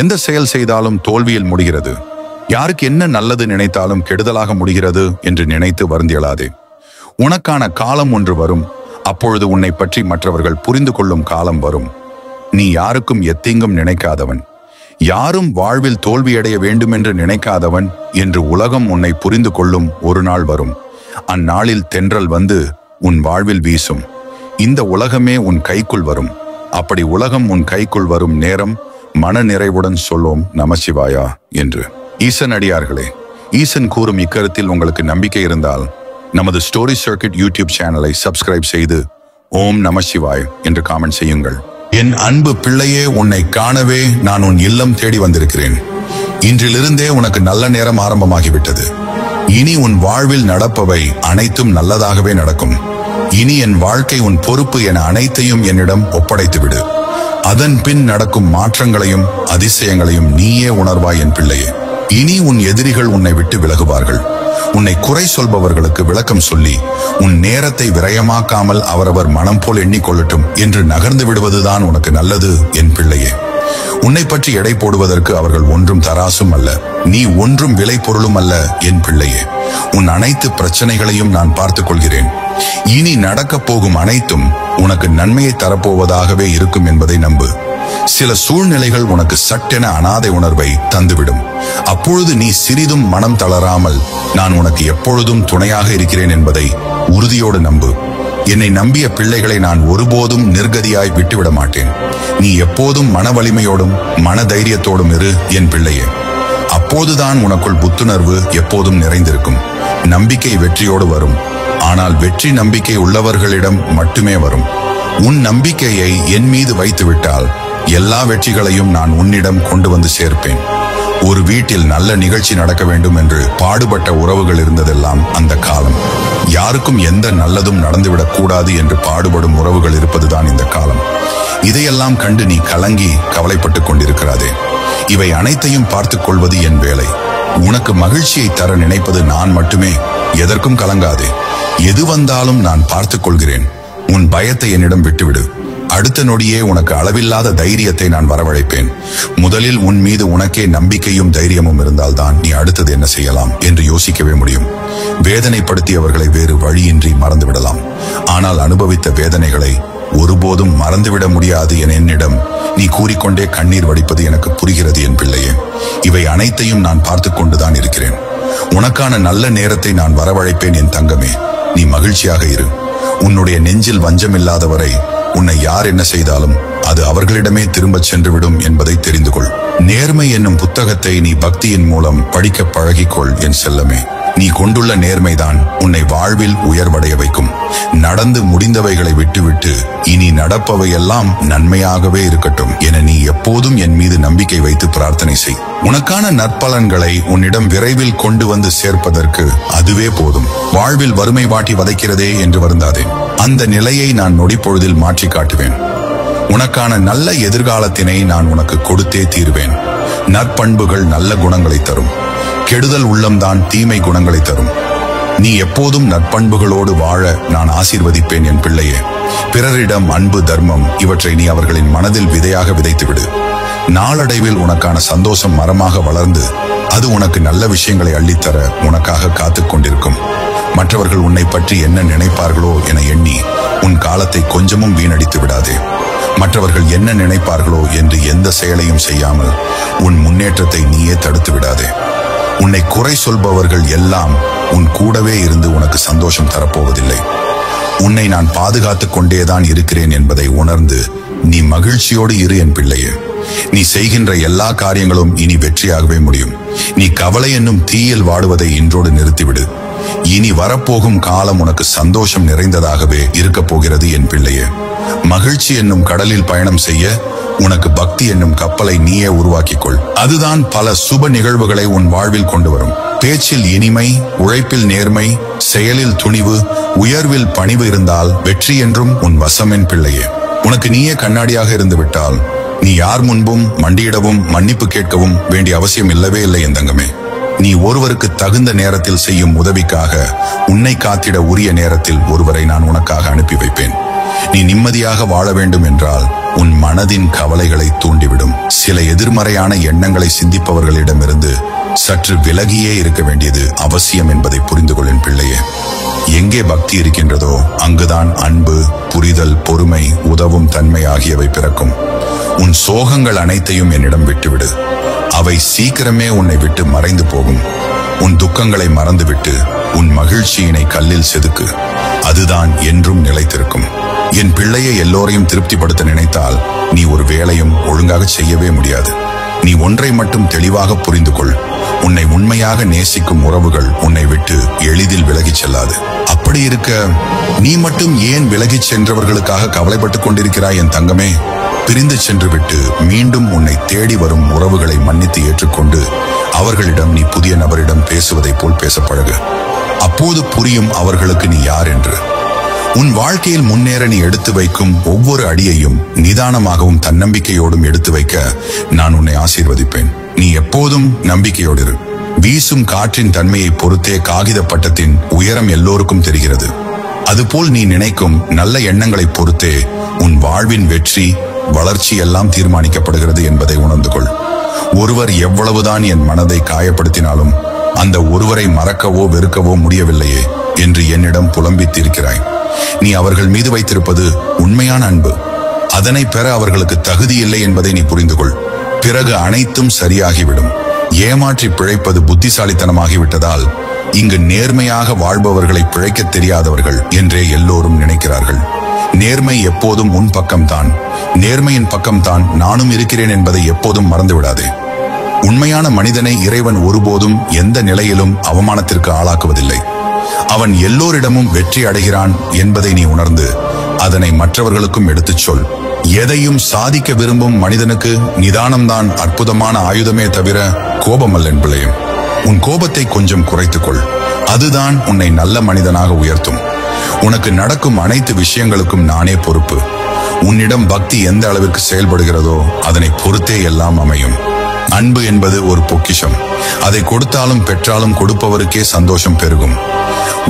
எந்த செயல் செய்தாலும் தோல்வியில் முடிகிறது. யாருக்கு என்ன நல்லது நினைத்தாலும் கெடுதலாக முடிகிறது என்று நினைத்து வருந்தியலாதே. உனக்கான காலம் ஒன்று வரும். அப்பொழுது உன்னை பற்றி மற்றவர்கள் புரிந்து கொள்ளும் காலம் வரும். நீ யாருக்கும் எத்தீங்கும் நினைக்காதவன், யாரும் வாழ்வில் தோல்வியடைய வேண்டுமென்று நினைக்காதவன் என்று உலகம் உன்னை புரிந்து கொள்ளும் ஒரு நாள் வரும். அந்நாளில் தென்றல் வந்து உன் வாழ்வில் வீசும். இந்த உலகமே உன் கைக்குள் வரும். அப்படி உலகம் உன் கைக்குள் வரும் நேரம் மன நிறைவுடன் சொல்லும் நமசிவாயா என்று. ஈசன் அடியார்களே, ஈசன் கூறும் இக்கருத்தில் உங்களுக்கு நம்பிக்கை இருந்தால் நமது ஸ்டோரி சர்க்கிட் யூடியூப் சேனலை சப்ஸ்கிரைப் செய்து ஓம் நமசிவாய் என்று காமெண்ட் செய்யுங்கள். என் அன்பு பிள்ளையே, உன்னை காணவே நான் உன் இல்லம் தேடி வந்திருக்கிறேன். இன்றிலிருந்தே உனக்கு நல்ல நேரம் ஆரம்பமாகிவிட்டது. இனி உன் வாழ்வில் நடப்பவை அனைத்தும் நல்லதாகவே நடக்கும். இனி என் வாழ்க்கை உன் பொறுப்பு என அனைத்தையும் என்னிடம் ஒப்படைத்துவிடு. அதன் பின் நடக்கும் மாற்றங்களையும் அதிசயங்களையும் நீயே உணர்வாய் என் பிள்ளையே. இனி உன் எதிரிகள் உன்னை விட்டு விலகுவார்கள். உன்னை குறை சொல்பவர்களுக்கு விளக்கம் சொல்லி உன் நேரத்தை விரயமாக்காமல் அவரவர் மனம் போல் எண்ணிக்கொள்ளட்டும் என்று நகர்ந்து விடுவதுதான் உனக்கு நல்லது என் பிள்ளையே. உன்னை பற்றி எடை போடுவதற்கு அவர்கள் ஒன்றும் தராசும் அல்ல, நீ ஒன்றும் விலை பொருளும் அல்ல என் பிள்ளையே. உன் அனைத்து பிரச்சனைகளையும் நான் பார்த்துக் கொள்கிறேன். இனி நடக்கப் போகும் அனைத்தும் உனக்கு நன்மையை தரப்போவதாகவே இருக்கும் என்பதை நம்பு. சில சூழ்நிலைகள் உனக்கு சட்டென அனாதை உணர்வை தந்துவிடும். அப்பொழுது நீ சிறிதும் மனம் தளராமல் நான் உனக்கு எப்பொழுதும் துணையாக இருக்கிறேன் என்பதை உறுதியோடு நம்பு. என்னை நம்பிய பிள்ளைகளை நான் ஒருபோதும் நிர்கதியாய் விட்டுவிட மாட்டேன். நீ எப்போதும் மன வலிமையோடும் மன தைரியத்தோடும் இரு என் பிள்ளையே. அப்போதுதான் உனக்குள் புத்துணர்வு எப்போதும் நிறைந்திருக்கும். நம்பிக்கை வெற்றியோடு வரும். ஆனால் வெற்றி நம்பிக்கை உள்ளவர்களிடம் மட்டுமே வரும். உன் நம்பிக்கையை என் மீது வைத்து விட்டால் எல்லா வெற்றிகளையும் நான் உன்னிடம் கொண்டு வந்து சேர்ப்பேன். ஒரு வீட்டில் நல்ல நிகழ்ச்சி நடக்க வேண்டும் என்று பாடுபட்ட உறவுகள் இருந்ததெல்லாம் அந்த காலம். யாருக்கும் எந்த நல்லதும் நடந்துவிடக் கூடாது என்று பாடுபடும் உறவுகள் இருப்பதுதான் இந்த காலம். இதையெல்லாம் கண்டு நீ கலங்கி கவலைப்பட்டுக் கொண்டிருக்கிறாதே. இவை அனைத்தையும் பார்த்துக் கொள்வது என் வேலை. உனக்கு மகிழ்ச்சியை தர நினைப்பது நான் மட்டுமே. எதற்கும் கலங்காதே. எது வந்தாலும் நான் பார்த்துக் கொள்கிறேன். உன் பயத்தை என்னிடம் விட்டுவிடு. அடுத்த நொடியே உனக்கு அளவில்லாத தைரியத்தை நான் வரவழைப்பேன். முதலில் உன் மீது உனக்கே நம்பிக்கையும் தைரியமும் இருந்தால்தான் நீ அடுத்தது என்ன செய்யலாம் என்று யோசிக்கவே முடியும். வேதனைப்படுத்தியவர்களை வேறு வழியின்றி மறந்துவிடலாம். ஆனால் அனுபவித்த வேதனைகளை ஒருபோதும் மறந்துவிட முடியாது என என்னிடம் நீ கூறிக்கொண்டே கண்ணீர் வடிப்பது எனக்கு புரிகிறது என் பிள்ளையே. இவை அனைத்தையும் நான் பார்த்து கொண்டுதான் இருக்கிறேன். உனக்கான நல்ல நேரத்தை நான் வரவழைப்பேன் என் தங்கமே. நீ மகிழ்ச்சியாக இரு. உன்னுடைய நெஞ்சில் வஞ்சமில்லாதவரை உன்னை யார் என்ன செய்தாலும் அது அவர்களிடமே திரும்பச் சென்றுவிடும் என்பதை தெரிந்து கொள். நேர்மை என்னும் புத்தகத்தை நீ பக்தியின் மூலம் படிக்க பழகிக்கொள் என் செல்லமே. நீ கொண்டுள்ள நேர்மைதான் உன்னை வாழ்வில் உயர்வடைய வைக்கும். நடந்து முடிந்தவைகளை விட்டுவிட்டு இனி நடப்பவையெல்லாம் நன்மையாகவே இருக்கட்டும் என நீ எப்போதும் என் மீது நம்பிக்கை வைத்து பிரார்த்தனை செய். உனக்கான நற்பலன்களை உன்னிடம் விரைவில் கொண்டு வந்து சேர்ப்பதற்கு அதுவே போதும். வாழ்வில் வறுமை வாட்டி வதைக்கிறதே என்று வருந்தாதே. அந்த நிலையை நான் நொடிப்பொழுதில் மாற்றி காட்டுவேன். உனக்கான நல்ல எதிர்காலத்தினை நான் உனக்கு கொடுத்தே தீர்வேன். நற்பண்புகள் நல்ல குணங்களை தரும். கெடுதல் உள்ளம்தான் தீமை குணங்களை தரும். நீ எப்போதும் நற்பண்புகளோடு வாழ நான் ஆசீர்வதிப்பேன் என் பிள்ளையே. பிறரிடம் அன்பு, தர்மம் இவற்றை நீ அவர்களின் மனதில் விதையாக விதைத்துவிடு. நாளடைவில் உனக்கான சந்தோஷம் மரமாக வளர்ந்து அது உனக்கு நல்ல விஷயங்களை அள்ளித்தர உனக்காக காத்துக் கொண்டிருக்கும். மற்றவர்கள் உன்னை பற்றி என்ன நினைப்பார்களோ என எண்ணி உன் காலத்தை கொஞ்சமும் வீணடித்து விடாதே. மற்றவர்கள் என்ன நினைப்பார்களோ என்று எந்த செயலையும் செய்யாமல் உன் முன்னேற்றத்தை நீயே தடுத்து விடாதே. உன்னை குறை சொல்பவர்கள் எல்லாம் உன் கூடவே இருந்து உனக்கு சந்தோஷம் தரப்போவதில்லை. உன்னை நான் பாதுகாத்துக் கொண்டேதான் இருக்கிறேன் என்பதை உணர்ந்து நீ மகிழ்ச்சியோடு இரு என் பிள்ளையே. நீ செய்கின்ற எல்லா காரியங்களும் இனி வெற்றியாகவே முடியும். நீ கவலை என்னும் தீயில் வாடுவதை இன்றோடு நிறுத்திவிடு. இனி வரப்போகும் காலம் உனக்கு சந்தோஷம் நிறைந்ததாகவே இருக்கப் போகிறது என் பிள்ளையே. மகிழ்ச்சி என்னும் கடலில் பயணம் செய்ய உனக்கு பக்தி என்னும் கப்பலை நீயே உருவாக்கிக்கொள். அதுதான் பல சுப நிகழ்வுகளை உன் வாழ்வில் கொண்டு வரும். பேச்சில் இனிமை, உழைப்பில் நேர்மை, செயலில் துணிவு, உயர்வில் பணிவு இருந்தால் வெற்றி என்றும் உன் வசம் என் பிள்ளையே. உனக்கு நீயே கண்ணாடியாக இருந்து விட்டால் நீ யார் முன்பும் மண்டியிடவும் மன்னிப்பு கேட்கவும் வேண்டிய அவசியம் இல்லவே இல்லை என் தங்கமே. நீ ஒருவருக்கு தகுந்த நேரத்தில் செய்யும் உதவிக்காக உன்னை காத்திட உரிய நேரத்தில் ஒருவரை நான் உனக்காக அனுப்பி வைப்பேன். நீ நிம்மதியாக வாழ வேண்டும் என்றால் உன் மனதின் கவலைகளை தூண்டிவிடும். சில எதிர்மறையான எண்ணங்களை சிந்திப்பவர்களிடமிருந்து சற்று விலகியே இருக்க வேண்டியது அவசியம் என்பதை புரிந்து கொள்ளும் பிள்ளையே. எங்கே பக்தி இருக்கின்றதோ அங்குதான் அன்பு, புரிதல், பொறுமை, உதவும் தன்மை ஆகியவை பிறக்கும். உன் சோகங்கள் அனைத்தையும் என்னிடம் விட்டுவிடு. அவை சீக்கிரமே உன்னை விட்டு மறைந்து போகும். உன் துக்கங்களை மறந்துவிட்டு உன் மகிழ்ச்சியினை கல்லில் செதுக்கு. அதுதான் என்றும் நிலைத்திருக்கும். என் பிள்ளையை எல்லோரையும் திருப்திப்படுத்த நினைத்தால் நீ ஒரு வேலையும் ஒழுங்காக செய்யவே முடியாது. நீ ஒன்றை மட்டும் தெளிவாக புரிந்து கொள். உன்னை உண்மையாக நேசிக்கும் உறவுகள் உன்னை விட்டு எளிதில் விலகிச் செல்லாது. அப்படி இருக்க நீ மட்டும் ஏன் விலகிச் சென்றவர்களுக்காக கவலைப்பட்டுக் கொண்டிருக்கிறாய் என் தங்கமே? பிரிந்து சென்று விட்டு மீண்டும் உன்னை தேடி வரும் உறவுகளை மன்னித்து ஏற்றுக்கொண்டு அவர்களிடம் நீ புதிய நபரிடம் பேசுவதைப் போல் பேச பழகு. அப்போது புரியும் அவர்களுக்கு நீ யார் என்று. உன் வாழ்க்கையில் முன்னேற நீ எடுத்து வைக்கும் ஒவ்வொரு அடியையும் நிதானமாகவும் தன்னம்பிக்கையோடும் எடுத்து வைக்க நான் உன்னை ஆசீர்வதிப்பேன். நீ எப்போதும் நம்பிக்கையோடு இரு. வீசும் காற்றின் தன்மையை பொறுத்தே காகித பட்டத்தின் உயரம் எல்லோருக்கும் தெரிகிறது. அதுபோல் நீ நினைக்கும் நல்ல எண்ணங்களை பொறுத்தே உன் வாழ்வின் வெற்றி, வளர்ச்சி எல்லாம் தீர்மானிக்கப்படுகிறது என்பதை உணர்ந்து கொள். ஒருவர் எவ்வளவுதான் என் மனதை காயப்படுத்தினாலும் அந்த ஒருவரை மறக்கவோ வெறுக்கவோ முடியவில்லையே என்று என்னிடம் புலம்பித்திருக்கிறாய். நீ அவர்கள் மீது வைத்திருப்பது உண்மையான அன்பு. அதனை பெற அவர்களுக்கு தகுதி இல்லை என்பதை நீ புரிந்து கொள். பிறகு அனைத்தும் சரியாகிவிடும். ஏமாற்றி பிழைப்பது புத்திசாலித்தனமாகிவிட்டதால் இங்கு நேர்மையாக வாழ்பவர்களை பிழைக்க தெரியாதவர்கள் என்றே எல்லோரும் நினைக்கிறார்கள். நேர்மை எப்போதும் உன் பக்கம்தான். நேர்மையின் பக்கம்தான் நானும் இருக்கிறேன் என்பதை எப்போதும் மறந்துவிடாதே. உண்மையான மனிதனை இறைவன் ஒருபோதும் எந்த நிலையிலும் அவமானத்திற்கு ஆளாக்குவதில்லை. அவன் எல்லோரிடமும் வெற்றி அடைகிறான் என்பதை நீ உணர்ந்து அதனை மற்றவர்களுக்கும் எடுத்துச் சொல். எதையும் சாதிக்க விரும்பும் மனிதனுக்கு நிதானம்தான் அற்புதமான ஆயுதமே தவிர கோபமல்ல என் பிள்ளையும். உன் கோபத்தை கொஞ்சம் குறைத்துக்கொள். அதுதான் உன்னை நல்ல மனிதனாக உயர்த்தும். உனக்கு நடக்கும் அனைத்து விஷயங்களுக்கும் நானே பொறுப்பு. உன்னிடம் பக்தி எந்த அளவிற்கு செயல்படுகிறதோ அதனை பொறுத்தே எல்லாம் அமையும். அன்பு என்பது ஒரு பொக்கிஷம். அதை கொடுத்தாலும் பெற்றாலும் கொடுப்பவருக்கே சந்தோஷம் பெருகும்.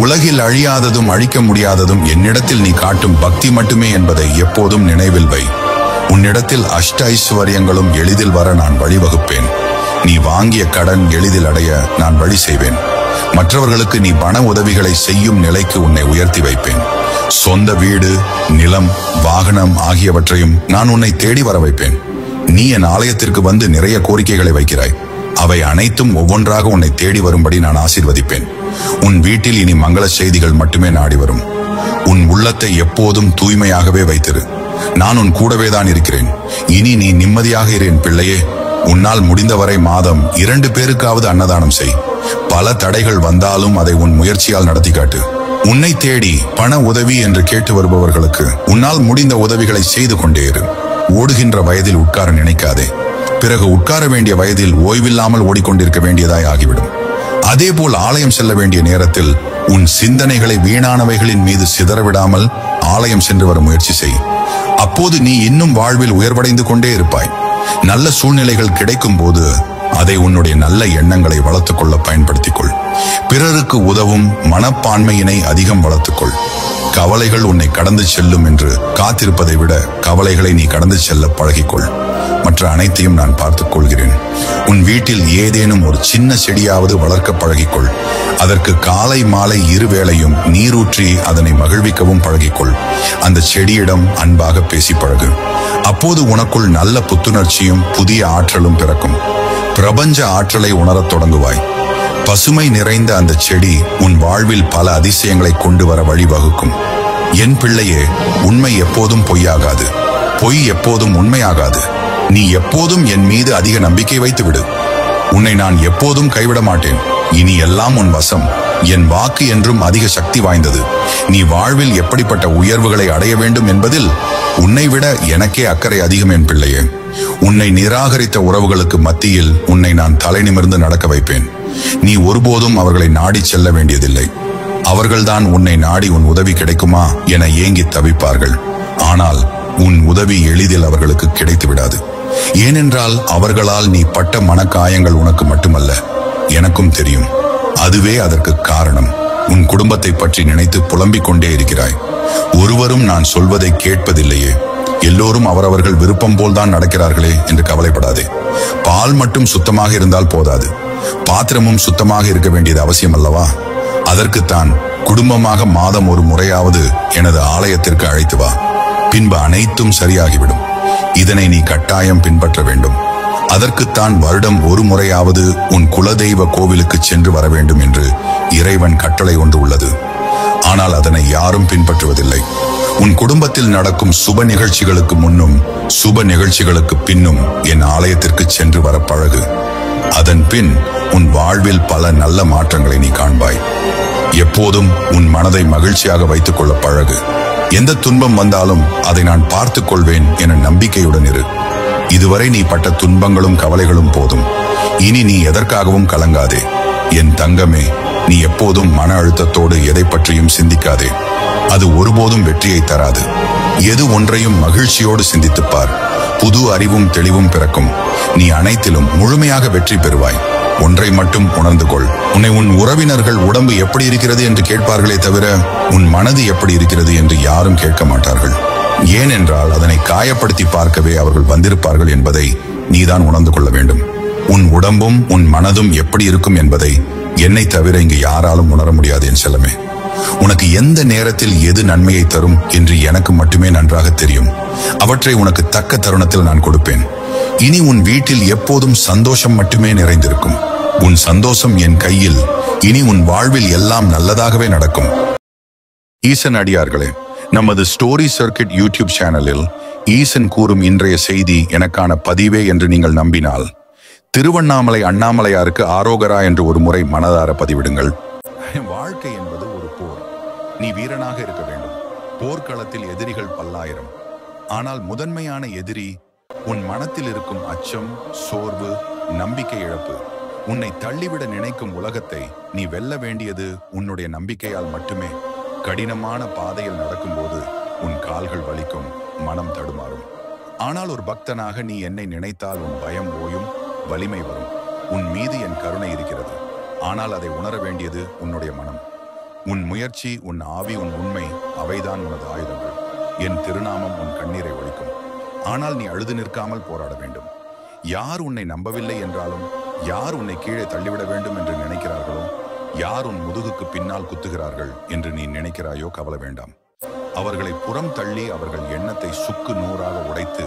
உலகில் அழியாததும் அழிக்க முடியாததும் என்னிடத்தில் நீ காட்டும் பக்தி மட்டுமே என்பதை எப்போதும் நினைவில் வை. உன்னிடத்தில் அஷ்ட ஐஸ்வர்யங்களும் எளிதில் வர நான் வழிவகுப்பேன். நீ வாங்கிய கடன் எளிதில் அடைய நான் வழி செய்வேன். மற்றவர்களுக்கு நீ பண உதவிகளை செய்யும் நிலைக்கு உன்னை உயர்த்தி வைப்பேன். சொந்த வீடு, நிலம், வாகனம் ஆகியவற்றையும் நான் உன்னை தேடி வர வைப்பேன். நீ என் ஆலயத்திற்கு வந்து நிறைய கோரிக்கைகளை வைக்கிறாய். அவை அனைத்தும் ஒவ்வொன்றாக உன்னை தேடி வரும்படி நான் ஆசீர்வதிப்பேன். உன் வீட்டில் இனி மங்கள செய்திகள் மட்டுமே நாடி வரும். உன் உள்ளத்தை எப்போதும் தூய்மையாகவே வைத்திரு. நான் உன் கூடவே தான் இருக்கிறேன். இனி நீ நிம்மதியாக இரு என் பிள்ளையே. உன்னால் முடிந்தவரை மாதம் 2 பேருக்காவது அன்னதானம் செய். பல தடைகள் வந்தாலும் அதை உன் முயற்சியால் நடத்தி காட்டு. உன்னை தேடி பண உதவி என்று கேட்டு வருபவர்களுக்கு உன்னால் முடிந்த உதவிகளை செய்து கொண்டே இரு. ஓடுகின்ற வயதில் உட்கார நினைக்காதே. பிறகு உட்கார வேண்டிய வயதில் ஓய்வில்லாமல் ஓடிக்கொண்டிருக்க வேண்டியதாய் ஆகிவிடும். அதேபோல் ஆலயம் செல்ல வேண்டிய நேரத்தில் உன் சிந்தனைகளை வீணானவைகளின் மீது சிதறவிடாமல் ஆலயம் சென்று வர முயற்சி செய். அப்போது நீ இன்னும் வாழ்வில் உயர்வடைந்து கொண்டே இருப்பாய். நல்ல சூழ்நிலைகள் கிடைக்கும் போது அதை உன்னுடைய நல்ல எண்ணங்களை வளர்த்துக்கொள்ள பயன்படுத்திக்கொள். பிறருக்கு உதவும் மனப்பான்மையினை அதிகம் வளர்த்துக்கொள். கவலைகள் உன்னை கடந்து செல்லும் என்று காத்திருப்பதை விட கவலைகளை நீ கடந்து செல்ல பழகிக்கொள். மற்ற அனைத்தையும் நான் பார்த்துக் கொள்கிறேன். உன் வீட்டில் ஏதேனும் ஒரு சின்ன செடியாவது வளர்க்க பழகிக்கொள். அதற்கு காலை மாலை 2 வேளையும் நீரூற்றி அதனை மகிழ்விக்கவும் பழகிக்கொள். அந்த செடியிடம் அன்பாக பேசி பழகு. அப்போது உனக்குள் நல்ல புத்துணர்ச்சியும் புதிய ஆற்றலும் பிறக்கும். பிரபஞ்ச ஆற்றலை உணரத் தொடங்குவாய். பசுமை நிறைந்த அந்த செடி உன் வாழ்வில் பல அதிசயங்களை கொண்டு வர வழிவகுக்கும். என் பிள்ளையே, உண்மை எப்போதும் பொய்யாகாது. பொய் எப்போதும் உண்மையாகாது. நீ எப்போதும் என் மீது அதிக நம்பிக்கை வைத்துவிடு. உன்னை நான் எப்போதும் கைவிட மாட்டேன். இனி எல்லாம் உன் வசம். என் வாக்கு என்றும் அதிக சக்தி வாய்ந்தது. நீ வாழ்வில் எப்படிப்பட்ட உயர்வுகளை அடைய வேண்டும் என்பதில் உன்னை விட எனக்கே அக்கறை அதிகம் என் பிள்ளையே. உன்னை நிராகரித்த உறவுகளுக்கு மத்தியில் உன்னை நான் தலை நிமிர்ந்து நடக்க வைப்பேன். நீ ஒருபோதும் அவர்களை நாடி செல்ல வேண்டியதில்லை. அவர்கள்தான் உன்னை நாடி உன் உதவி கிடைக்குமா என ஏங்கி தவிப்பார்கள். ஆனால் உன் உதவி எளிதில் அவர்களுக்கு கிடைத்து விடாது. ஏனென்றால் அவர்களால் நீ பட்ட மனக்காயங்கள் உனக்கு மட்டுமல்ல, எனக்கும் தெரியும். அதுவே அதற்கு காரணம். உன் குடும்பத்தை பற்றி நினைத்து புலம்பிக் கொண்டே இருக்கிறாய். ஒருவரும் நான் சொல்வதை கேட்பதில்லையே. எல்லோரும் அவரவர்கள் விருப்பம் போல்தான் நடக்கிறார்களே என்று கவலைப்படாதே. பால் மட்டும் சுத்தமாக இருந்தால் போதாது, பாத்திரமும் சுத்தமாக இருக்க வேண்டியது அவசியம் அல்லவா? அதற்குத்தான் குடும்பமாக மாதம் ஒரு முறையாவது எனது ஆலயத்திற்கு அழைத்து வா, பின்பு அனைத்தும் சரியாகிவிடும். இதனை நீ கட்டாயம் பின்பற்ற வேண்டும். அதற்குத்தான் வருடம் ஒரு முறையாவது உன் குலதெய்வ கோவிலுக்கு சென்று வர வேண்டும் என்று இறைவன் கட்டளை ஒன்று உள்ளது. ஆனால் அதனை யாரும் பின்பற்றுவதில்லை. உன் குடும்பத்தில் நடக்கும் சுப நிகழ்ச்சிகளுக்கு முன்னும் சுப நிகழ்ச்சிகளுக்கு பின்னும் என் ஆலயத்திற்கு சென்று வர பழகு. அதன் பின் உன் வாழ்வில் பல நல்ல மாற்றங்களை நீ காண்பாய். எப்போதும் உன் மனதை மகிழ்ச்சியாக வைத்துக் கொள்ள பழகு. எந்த துன்பம் வந்தாலும் அதை நான் பார்த்துக் கொள்வேன் என நம்பிக்கையுடன் இரு. இதுவரை நீ பட்ட துன்பங்களும் கவலைகளும் போதும். இனி நீ எதற்காகவும் கலங்காதே. என் தங்கமே, நீ எப்போதும் மன அழுத்தத்தோடு எதை பற்றியும் சிந்திக்காதே. அது ஒருபோதும் வெற்றியை தராது. எது ஒன்றையும் மகிழ்ச்சியோடு சிந்தித்துப்பார். புது அறிவும் தெளிவும் பிறக்கும். நீ அனைத்திலும் முழுமையாக வெற்றி பெறுவாய். ஒன்றை மட்டும் உணர்ந்து கொள். உன்னை உன் உறவினர்கள் உடம்பு எப்படி இருக்கிறது என்று கேட்பார்களே தவிர உன் மனது எப்படி இருக்கிறது என்று யாரும் கேட்க மாட்டார்கள். ஏனென்றால் அதனை காயப்படுத்தி பார்க்கவே அவர்கள் வந்திருப்பார்கள் என்பதை நீதான் உணர்ந்து கொள்ள வேண்டும். உன் உடம்பும் உன் மனதும் எப்படி இருக்கும் என்பதை என்னை தவிர இங்கு யாராலும் உணர முடியாது என் செல்லமே. உனக்கு எந்த நேரத்தில் எது நன்மையை தரும் என்று எனக்கு மட்டுமே நன்றாக தெரியும். அவற்றை உனக்கு தக்க தருணத்தில் நான் கொடுப்பேன். இனி உன் வீட்டில் எப்போதும் சந்தோஷம் மட்டுமே நிறைந்திருக்கும். உன் சந்தோஷம் என் கையில். இனி உன் வாழ்வில் எல்லாம் நல்லதாகவே நடக்கும். ஈசன் அடியார்களே, நமது ஸ்டோரி சர்க்கிட் யூடியூப் சேனலில் ஈசன் கூறும் இன்றைய செய்தி எனக்கான பதிவே என்று நீங்கள் நம்பினால் திருவண்ணாமலை அண்ணாமலையாருக்கு ஆரோகரா என்று ஒரு முறை மனதார பதிவிடுங்கள். வாழ்க்கை என்பது ஒரு போர். நீ வீரனாக இருக்க வேண்டும். போர்க்களத்தில் எதிரிகள் பல்லாயிரம். ஆனால் முதன்மையான எதிரி உன் மனத்தில் இருக்கும் அச்சம், சோர்வு, நம்பிக்கை இழப்பு. உன்னை தள்ளிவிட நினைக்கும் உலகத்தை நீ வெல்ல வேண்டியது உன்னுடைய நம்பிக்கையால் மட்டுமே. கடினமான பாதையில் நடக்கும்போது உன் கால்கள் வலிக்கும், மனம் தடுமாறும். ஆனால் ஒரு பக்தனாக நீ என்னை நினைத்தால் உன் பயம் ஓயும், வலிமை வரும். உன் மீது என் கருணை இருக்கிறது. ஆனால் அதை உணர வேண்டியது உன்னுடைய மனம். உன் முயற்சி, உன் ஆவி, உன் உண்மை, அவைதான் உனது ஆயுதங்கள். என் திருநாமம் உன் கண்ணீரை ஒழிக்கும். ஆனால் நீ அழுது நிற்காமல் போராட வேண்டும். யார் உன்னை நம்பவில்லை என்றாலும், யார் உன்னை கீழே தள்ளிவிட வேண்டும் என்று நினைக்கிறார்களோ, யார் உன் முதுகுக்கு பின்னால் குத்துகிறார்கள் என்று நீ நினைக்கிறாயோ கவலை வேண்டாம். அவர்களை புறம் தள்ளி அவர்கள் எண்ணத்தை சுக்கு நூறாக உடைத்து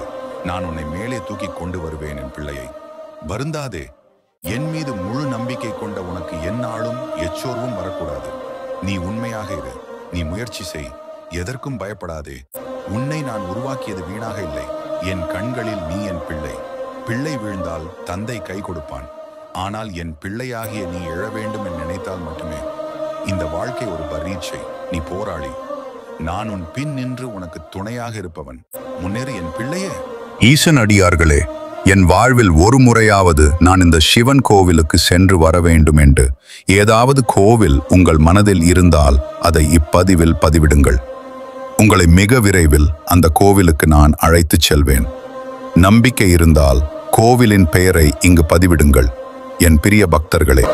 நான் உன்னை மேலே தூக்கி கொண்டு வருவேன் என் பிள்ளையை. வருந்தாதே. என் மீது முழு நம்பிக்கை கொண்ட உனக்கு எந்நாளும் எச்சோர்வும் வரக்கூடாது. நீ உண்மையாக இரு. நீ முயற்சி செய். எதற்கும் பயப்படாதே. உன்னை நான் உருவாக்கியது வீணாக இல்லை. என் கண்களில் நீ என் பிள்ளை. பிள்ளை வீழ்ந்தால் தந்தை கை கொடுப்பான். ஆனால் என் பிள்ளையாகிய நீ எழ வேண்டும் என்று நினைத்தால் மட்டுமே. இந்த வாழ்க்கை ஒரு பரீட்சை. நீ போராளி. நான் உன் பின் நின்று உனக்கு துணையாக இருப்பவன். முன்னேறு என் பிள்ளையே. ஈசன் அடியார்களே, என் வாழ்வில் ஒரு முறையாவது நான் இந்த சிவன் கோவிலுக்கு சென்று வர வேண்டும் என்று ஏதாவது கோவில் உங்கள் மனதில் இருந்தால் அதை இப்பதிவில் பதிவிடுங்கள். உங்களை மிக விரைவில் அந்த கோவிலுக்கு நான் அழைத்துச் செல்வேன். நம்பிக்கை இருந்தால் கோவிலின் பெயரை இங்கு பதிவிடுங்கள். என் பிரிய பக்தர்களே.